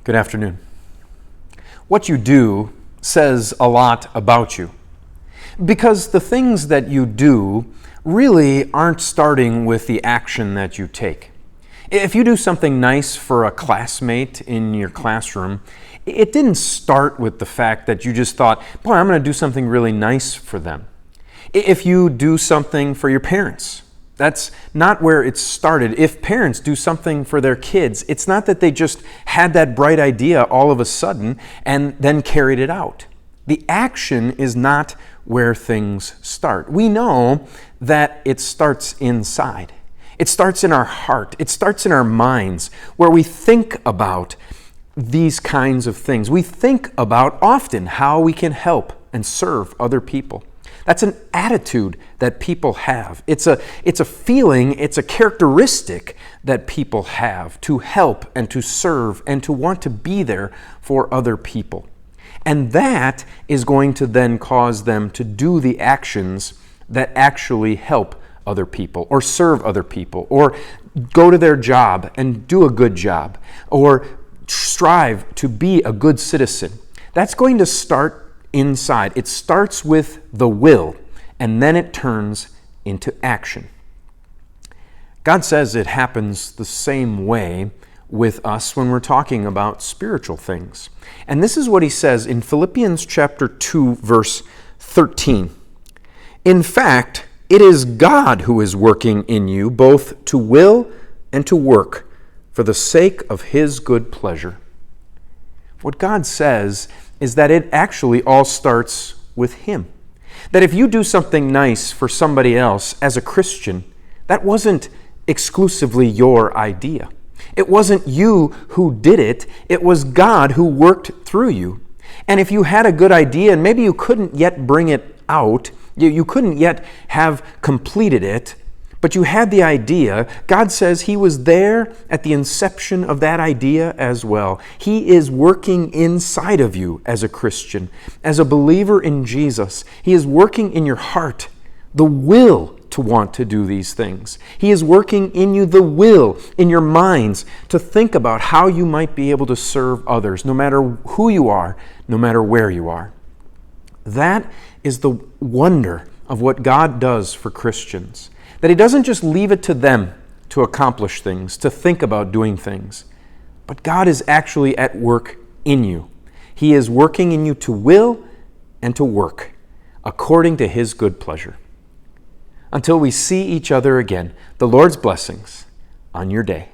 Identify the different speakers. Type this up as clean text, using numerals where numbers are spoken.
Speaker 1: Good afternoon. What you do says a lot about you, because the things that you do really aren't starting with the action that you take. If you do something nice for a classmate in your classroom, it didn't start with the fact that you just thought, boy, I'm going to do something really nice for them. If you do something for your parents, that's not where it started. If parents do something for their kids, it's not that they just had that bright idea all of a sudden and then carried it out. The action is not where things start. We know that it starts inside. It starts in our heart. It starts in our minds, where we think about these kinds of things. We think about often how we can help and serve other people. That's an attitude that people have. It's a feeling, it's a characteristic that people have to help and to serve and to want to be there for other people. And that is going to then cause them to do the actions that actually help other people or serve other people or go to their job and do a good job or strive to be a good citizen. That's going to start inside. It starts with the will, and then it turns into action. God says it happens the same way with us when we're talking about spiritual things. And this is what he says in Philippians chapter 2, verse 13. In fact, it is God who is working in you both to will and to work for the sake of his good pleasure. What God says is that it actually all starts with him. That if you do something nice for somebody else as a Christian, that wasn't exclusively your idea. It wasn't you who did it. It was God who worked through you. And if you had a good idea and maybe you couldn't yet bring it out, you couldn't yet have completed it, but you had the idea, God says he was there at the inception of that idea as well. He is working inside of you as a Christian, as a believer in Jesus. He is working in your heart, the will to want to do these things. He is working in you the will, in your minds, to think about how you might be able to serve others, no matter who you are, no matter where you are. That is the wonder of what God does for Christians. That he doesn't just leave it to them to accomplish things, to think about doing things, but God is actually at work in you. He is working in you to will and to work according to his good pleasure. Until we see each other again, the Lord's blessings on your day.